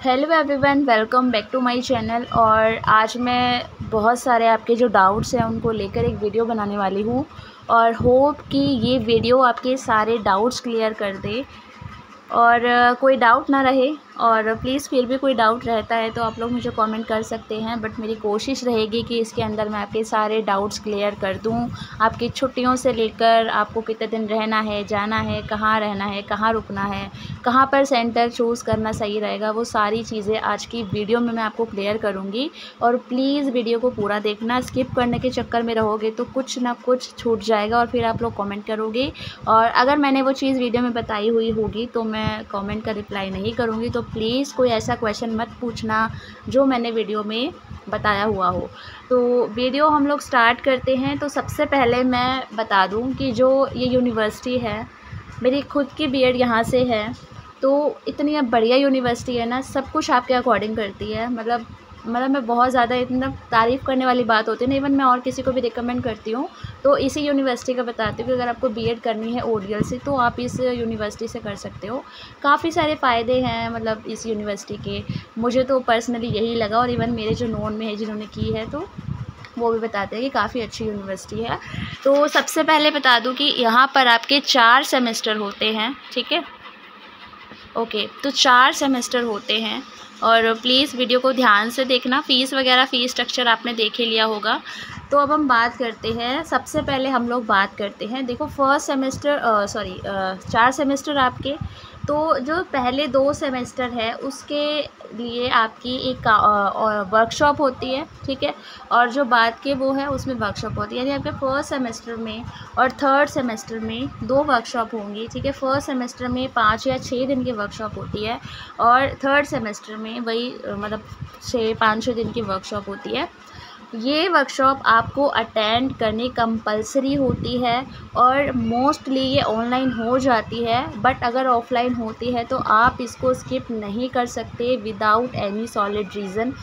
Hello everyone, welcome back to my channel. और आज मैं बहुत सारे आपके जो डाउट्स हैं उनको लेकर एक वीडियो बनाने वाली हूँ और होप कि ये वीडियो आपके सारे डाउट्स क्लियर कर दे और कोई डाउट ना रहे। और प्लीज़ फिर भी कोई डाउट रहता है तो आप लोग मुझे कमेंट कर सकते हैं, बट मेरी कोशिश रहेगी कि इसके अंदर मैं आपके सारे डाउट्स क्लियर कर दूं। आपकी छुट्टियों से लेकर आपको कितने दिन रहना है, जाना है, कहाँ रहना है, कहाँ रुकना है, कहाँ पर सेंटर चूज़ करना सही रहेगा, वो सारी चीज़ें आज की वीडियो में मैं आपको क्लियर करूँगी। और प्लीज़ वीडियो को पूरा देखना, स्किप करने के चक्कर में रहोगे तो कुछ ना कुछ छूट जाएगा और फिर आप लोग कमेंट करोगे। और अगर मैंने वो चीज़ वीडियो में बताई हुई होगी तो मैं कमेंट का रिप्लाई नहीं करूँगी। तो प्लीज़ कोई ऐसा क्वेश्चन मत पूछना जो मैंने वीडियो में बताया हुआ हो। तो वीडियो हम लोग स्टार्ट करते हैं। तो सबसे पहले मैं बता दूं कि जो ये यूनिवर्सिटी है, मेरी खुद की बीएड यहाँ से है। तो इतनी बढ़िया यूनिवर्सिटी है ना, सब कुछ आपके अकॉर्डिंग करती है। मतलब मैं बहुत ज़्यादा इतना तारीफ़ करने वाली बात होती है ना, इवन मैं और किसी को भी रिकमेंड करती हूँ तो इसी यूनिवर्सिटी का बताती हूँ कि अगर आपको बीएड करनी है ओडीएल से तो आप इस यूनिवर्सिटी से कर सकते हो। काफ़ी सारे फ़ायदे हैं मतलब इस यूनिवर्सिटी के, मुझे तो पर्सनली यही लगा। और इवन मेरे जो नोन में है जिन्होंने की है तो वो भी बताते हैं कि काफ़ी अच्छी यूनिवर्सिटी है। तो सबसे पहले बता दूँ कि यहाँ पर आपके 4 सेमेस्टर होते हैं, ठीक है। ओके, तो 4 सेमेस्टर होते हैं और प्लीज़ वीडियो को ध्यान से देखना। फ़ीस वगैरह फ़ीस स्ट्रक्चर आपने देख ही लिया होगा। तो अब हम बात करते हैं, सबसे पहले हम लोग बात करते हैं, देखो फर्स्ट सेमेस्टर 4 सेमेस्टर आपके। तो जो पहले 2 सेमेस्टर है उसके लिए आपकी एक वर्कशॉप होती है, ठीक है। और जो बाद के वो है उसमें वर्कशॉप होती है, यानी आपके फर्स्ट सेमेस्टर में और थर्ड सेमेस्टर में 2 वर्कशॉप होंगी, ठीक है। फर्स्ट सेमेस्टर में 5 या 6 दिन की वर्कशॉप होती है और थर्ड सेमेस्टर में वही मतलब 5-6 दिन की वर्कशॉप होती है। ये वर्कशॉप आपको अटेंड करनी कंपलसरी होती है और मोस्टली ये ऑनलाइन हो जाती है, बट अगर ऑफ़लाइन होती है तो आप इसको स्किप नहीं कर सकते विदाउट एनी सॉलिड रीज़न।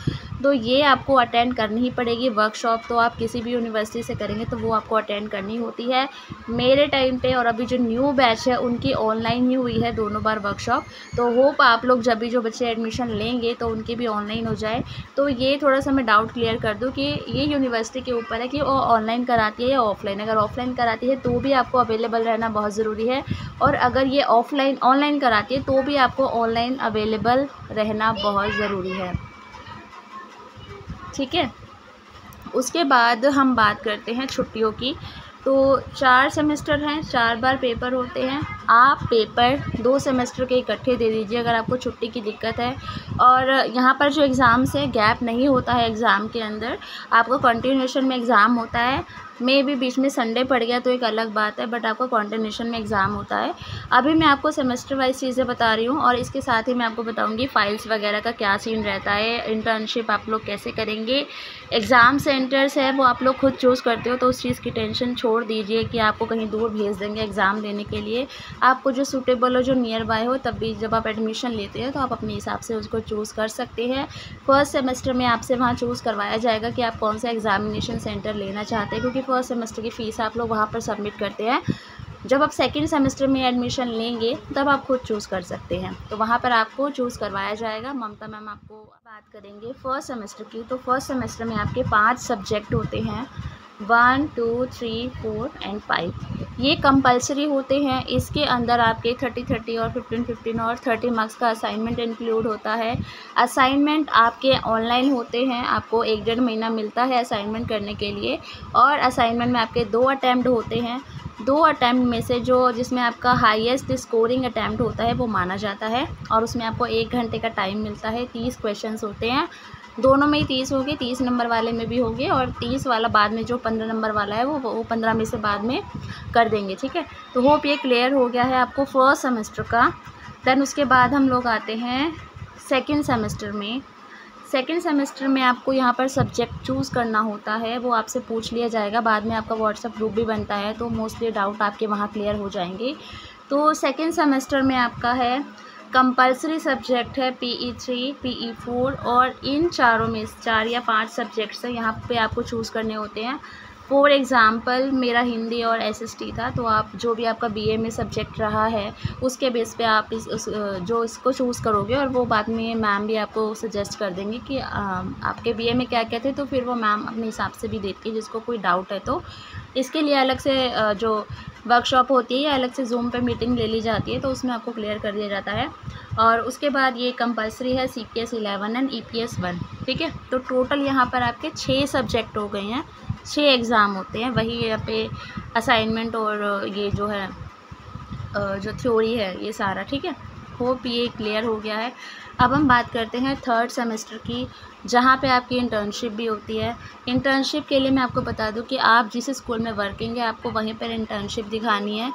तो ये आपको अटेंड करनी ही पड़ेगी वर्कशॉप। तो आप किसी भी यूनिवर्सिटी से करेंगे तो वो आपको अटेंड करनी होती है। मेरे टाइम पे और अभी जो न्यू बैच है उनकी ऑनलाइन ही हुई है दोनों बार वर्कशॉप। तो होप आप लोग जब भी जो बच्चे एडमिशन लेंगे तो उनकी भी ऑनलाइन हो जाए। तो ये थोड़ा सा मैं डाउट क्लियर कर दूं कि ये यूनिवर्सिटी के ऊपर है कि वो ऑनलाइन कराती है या ऑफ़लाइन। अगर ऑफ़लाइन कराती है तो भी आपको अवेलेबल रहना बहुत ज़रूरी है, और अगर ये ऑनलाइन कराती है तो भी आपको ऑनलाइन अवेलेबल रहना बहुत ज़रूरी है, ठीक है। उसके बाद हम बात करते हैं छुट्टियों की। तो 4 सेमेस्टर हैं, 4 बार पेपर होते हैं। आप पेपर 2 सेमेस्टर के इकट्ठे दे दीजिए अगर आपको छुट्टी की दिक्कत है। और यहाँ पर जो एग्ज़ाम से गैप नहीं होता है, एग्ज़ाम के अंदर आपको कंटिन्यूएशन में एग्ज़ाम होता है। मे भी बीच में संडे पड़ गया तो एक अलग बात है, बट आपको कंटिन्यूएशन में एग्ज़ाम होता है। अभी मैं आपको सेमेस्टर वाइज चीज़ें बता रही हूँ और इसके साथ ही मैं आपको बताऊँगी फाइल्स वगैरह का क्या सीन रहता है, इंटर्नशिप आप लोग कैसे करेंगे, एग्ज़ाम सेंटर्स है वो आप लोग खुद चूज़ करते हो तो उस चीज़ की टेंशन छोड़ दीजिए कि आपको कहीं दूर भेज देंगे एग्ज़ाम देने के लिए। आपको जो सूटेबल हो, जो नियर बाय हो, तब भी जब आप एडमिशन लेते हैं तो आप अपने हिसाब से उसको चूज़ कर सकते हैं। फर्स्ट सेमेस्टर में आपसे वहाँ चूज़ करवाया जाएगा कि आप कौन सा एग्ज़ामिनेशन सेंटर लेना चाहते हैं, क्योंकि फर्स्ट सेमेस्टर की फ़ीस आप लोग वहाँ पर सबमिट करते हैं। जब आप सेकंड सेमेस्टर में एडमिशन लेंगे तब आप खुद चूज़ कर सकते हैं, तो वहाँ पर आपको चूज़ करवाया जाएगा। ममता मैम आपको बात करेंगे फर्स्ट सेमेस्टर की। तो फर्स्ट सेमेस्टर में आपके 5 सब्जेक्ट होते हैं, 1, 2, 3, 4 एंड 5। ये कंपलसरी होते हैं। इसके अंदर आपके 30-30 और 15-15 और 30 मार्क्स का असाइनमेंट इंक्लूड होता है। असाइनमेंट आपके ऑनलाइन होते हैं, आपको 1-1.5 महीना मिलता है असाइनमेंट करने के लिए। और असाइनमेंट में आपके 2 अटैम्प्ट होते हैं। 2 अटैम्प्ट में से जिसमें आपका हाईएस्ट स्कोरिंग अटैम्प्ट होता है वो माना जाता है, और उसमें आपको 1 घंटे का टाइम मिलता है। 30 क्वेश्चंस होते हैं, दोनों में ही 30 होंगे, 30 नंबर वाले में भी होंगे, और 30 वाला बाद में जो 15 नंबर वाला है वो 15 में से बाद में कर देंगे, ठीक है। तो होप ये क्लियर हो गया है आपको फर्स्ट सेमेस्टर का। देन उसके बाद हम लोग आते हैं सेकेंड सेमेस्टर में। सेकेंड सेमेस्टर में आपको यहाँ पर सब्जेक्ट चूज़ करना होता है, वो आपसे पूछ लिया जाएगा। बाद में आपका व्हाट्सएप ग्रुप भी बनता है तो मोस्टली डाउट आपके वहाँ क्लियर हो जाएंगे। तो सेकेंड सेमेस्टर में आपका है कंपलसरी सब्जेक्ट है PE3, PE4, और इन चारों में 4 या 5 सब्जेक्ट्स हैं, यहाँ पे आपको चूज़ करने होते हैं। फॉर एग्ज़ाम्पल मेरा हिंदी और एसएसटी था, तो आप जो भी आपका बीए में सब्जेक्ट रहा है उसके बेस पे आप जो इसको चूज़ करोगे, और वो बाद में मैम भी आपको सजेस्ट कर देंगे कि आपके बीए में क्या क्या थे, तो फिर वो मैम अपने हिसाब से भी देती है जिसको कोई डाउट है। तो इसके लिए अलग से जो वर्कशॉप होती है या अलग से ज़ूम पे मीटिंग ले ली जाती है, तो उसमें आपको क्लियर कर दिया जाता है। और उसके बाद ये कंपलसरी है CPS 11 एंड EPS 1, ठीक है। तो टोटल यहाँ पर आपके 6 सब्जेक्ट हो गए हैं, 6 एग्ज़ाम होते हैं। वही यहाँ पे असाइनमेंट और ये जो है जो थ्योरी है ये सारा, ठीक है। होप ये क्लियर हो गया है। अब हम बात करते हैं थर्ड सेमेस्टर की, जहाँ पे आपकी इंटर्नशिप भी होती है। इंटर्नशिप के लिए मैं आपको बता दूं कि आप जिस स्कूल में वर्किंग है आपको वहीं पर इंटर्नशिप दिखानी है।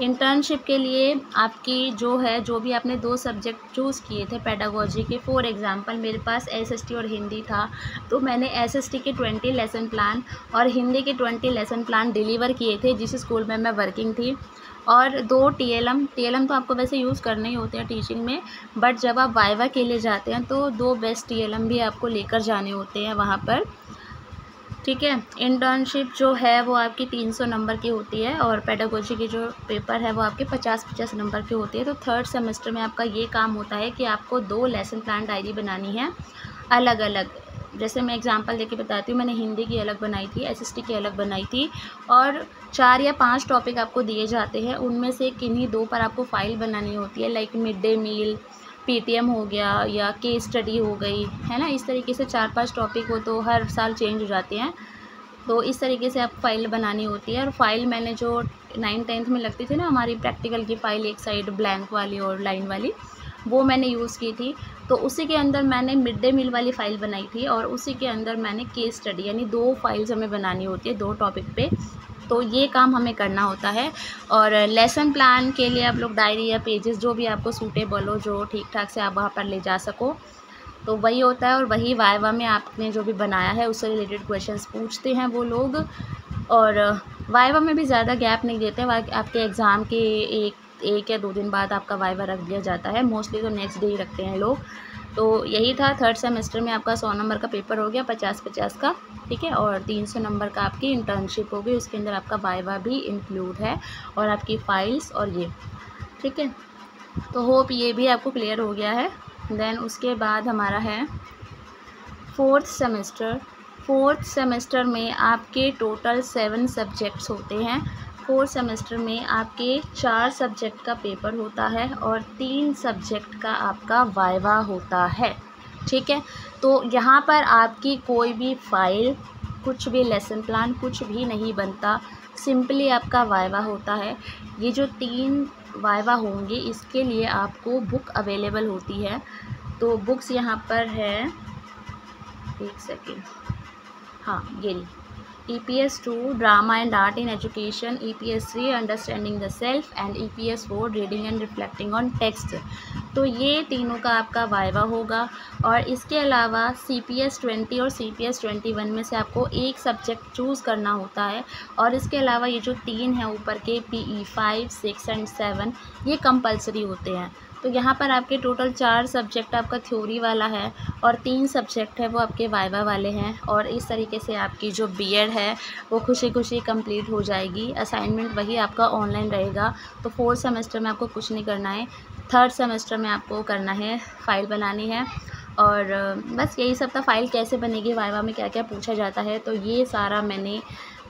इंटर्नशिप के लिए आपकी जो भी आपने 2 सब्जेक्ट चूज़ किए थे पेडागोजी के, फॉर एग्ज़ाम्पल मेरे पास एसएसटी और हिंदी था, तो मैंने एसएसटी के 20 लेसन प्लान और हिंदी के 20 लेसन प्लान डिलीवर किए थे जिस स्कूल में मैं वर्किंग थी। और 2 टीएलएम तो आपको वैसे यूज़ करने ही होते हैं टीचिंग में, बट जब आप वाइवा के लिए जाते हैं तो 2 बेस्ट टीएलएम भी आपको लेकर जाने होते हैं वहाँ पर, ठीक है। इंटर्नशिप जो है वो आपकी 300 नंबर की होती है और पेडागोजी की जो पेपर है वो आपके 50-50 नंबर की होती है। तो थर्ड सेमेस्टर में आपका ये काम होता है कि आपको 2 लेसन प्लान डायरी बनानी है अलग अलग। जैसे मैं एग्जांपल देके बताती हूँ, मैंने हिंदी की अलग बनाई थी, एसएसटी की अलग बनाई थी, और 4 या 5 टॉपिक आपको दिए जाते हैं, उनमें से किन्हीं 2 पर आपको फ़ाइल बनानी होती है, like mid day meal, PTM हो गया या केस स्टडी हो गई, है ना। इस तरीके से 4-5 टॉपिक हो तो हर साल चेंज हो जाते हैं, तो इस तरीके से आपको फ़ाइल बनानी होती है। और फाइल मैंने जो 9th-10th में लगती थी ना हमारी प्रैक्टिकल की फ़ाइल, एक साइड ब्लैंक वाली और लाइन वाली, वो मैंने यूज़ की थी। तो उसी के अंदर मैंने मिड डे मील वाली फ़ाइल बनाई थी और उसी के अंदर मैंने केस स्टडी, यानी 2 फाइल्स हमें बनानी होती है 2 टॉपिक पे। तो ये काम हमें करना होता है। और लेसन प्लान के लिए आप लोग डायरी या पेजेस जो भी आपको सूटेबल हो, जो ठीक ठाक से आप वहाँ पर ले जा सको, तो वही होता है। और वही वाइवा में आपने जो भी बनाया है उससे रिलेटेड क्वेश्चंस पूछते हैं वो लोग। और वाइवा में भी ज़्यादा गैप नहीं देते हैं, आपके एग्ज़ाम के एक या 2 दिन बाद आपका वाइवा रख दिया जाता है, मोस्टली तो नेक्स्ट डे ही रखते हैं लोग। तो यही था, थर्ड सेमेस्टर में आपका 100 नंबर का पेपर हो गया, 50-50 का, ठीक है। और 300 नंबर का आपकी इंटर्नशिप हो गई, उसके अंदर आपका वाइवा भी इंक्लूड है और आपकी फ़ाइल्स और ये, ठीक है। तो होप ये भी आपको क्लियर हो गया है। देन उसके बाद हमारा है फोर्थ सेमेस्टर। फोर्थ सेमेस्टर में आपके टोटल 7 सब्जेक्ट्स होते हैं। फोर्थ सेमेस्टर में आपके 4 सब्जेक्ट का पेपर होता है और 3 सब्जेक्ट का आपका वाइवा होता है, ठीक है। तो यहाँ पर आपकी कोई भी फ़ाइल, कुछ भी लेसन प्लान, कुछ भी नहीं बनता, सिंपली आपका वाइवा होता है। ये जो 3 वाइवा होंगे इसके लिए आपको बुक अवेलेबल होती है। तो बुक्स यहाँ पर है, एक सेकेंड, हाँ ये रही, EPS 2 drama and art in education, EPS 3 understanding the self and EPS 4 reading and reflecting on text. तो ये तीनों का आपका वाइवा होगा। और इसके अलावा CPS 20 और CPS 21 में से आपको एक सब्जेक्ट चूज़ करना होता है। और इसके अलावा ये जो 3 हैं ऊपर के, PE 5, 6 एंड 7, ये कंपलसरी होते हैं। तो यहाँ पर आपके टोटल 4 सब्जेक्ट आपका थ्योरी वाला है और 3 सब्जेक्ट है वो आपके वाइवा वाले हैं। और इस तरीके से आपकी जो बीएड है वो खुशी खुशी कंप्लीट हो जाएगी। असाइनमेंट वही आपका ऑनलाइन रहेगा। तो 4th सेमेस्टर में आपको कुछ नहीं करना है, 3rd सेमेस्टर में आपको करना है, फ़ाइल बनानी है। और बस यही सब था। फ़ाइल कैसे बनेगी, वाइवा में क्या क्या पूछा जाता है, तो ये सारा मैंने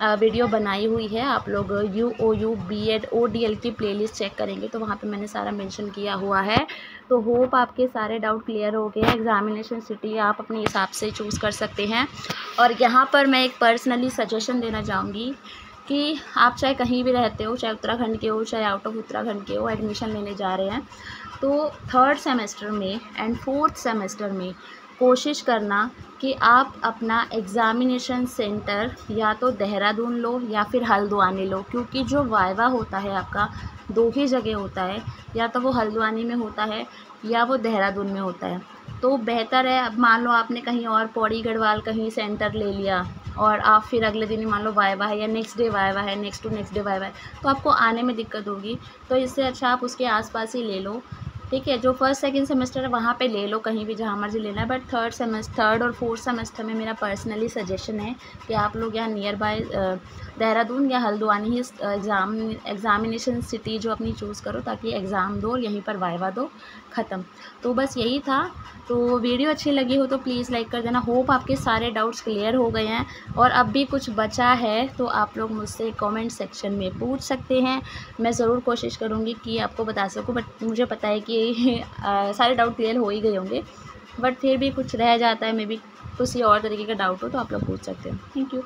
वीडियो बनाई हुई है। आप लोग UOU BEd ODL की प्लेलिस्ट चेक करेंगे तो वहाँ पे मैंने सारा मेंशन किया हुआ है। तो होप आपके सारे डाउट क्लियर हो गए हैं। एग्ज़ामिनेशन सिटी आप अपने हिसाब से चूज़ कर सकते हैं। और यहाँ पर मैं एक पर्सनली सजेशन देना चाहूँगी कि आप चाहे कहीं भी रहते हो, चाहे उत्तराखंड के हो, चाहे आउट ऑफ उत्तराखंड के हो, एडमिशन लेने जा रहे हैं, तो 3rd सेमेस्टर में एंड 4th सेमेस्टर में कोशिश करना कि आप अपना एग्ज़ामिनेशन सेंटर या तो देहरादून लो या फिर हल्द्वानी लो, क्योंकि जो वाइवा होता है आपका 2 ही जगह होता है, या तो वो हल्द्वानी में होता है या वो देहरादून में होता है। तो बेहतर है, अब मान लो आपने कहीं और पौड़ी गढ़वाल कहीं सेंटर ले लिया और आप फिर अगले दिन ही मान लो वाइवा है या नेक्स्ट डे वाइवा है, next to next day viva है, तो आपको आने में दिक्कत होगी। तो इससे अच्छा आप उसके आसपास ही ले लो। ठीक है। जो फर्स्ट सेकंड सेमेस्टर है वहाँ पे ले लो, कहीं भी जहाँ मर्जी लेना है, बट थर्ड और फोर्थ सेमेस्टर में मेरा पर्सनली सजेशन है कि आप लोग यहाँ नियर बाय देहरादून या हल्द्वानी ही एग्ज़ामिनेशन सिटी जो अपनी चूज़ करो, ताकि एग्ज़ाम दो और यहीं पर वाइवा दो, ख़त्म। तो बस यही था। तो वीडियो अच्छी लगी हो तो प्लीज़ लाइक कर देना। होप आपके सारे डाउट्स क्लियर हो गए हैं, और अब भी कुछ बचा है तो आप लोग मुझसे कमेंट सेक्शन में पूछ सकते हैं। मैं ज़रूर कोशिश करूँगी कि आपको बता सकूँ, बट मुझे पता है कि सारे डाउट क्लियर हो ही गए होंगे, बट फिर भी कुछ रह जाता है, मे बी किसी और तरीके का डाउट हो तो आप लोग पूछ सकते हैं। Thank you.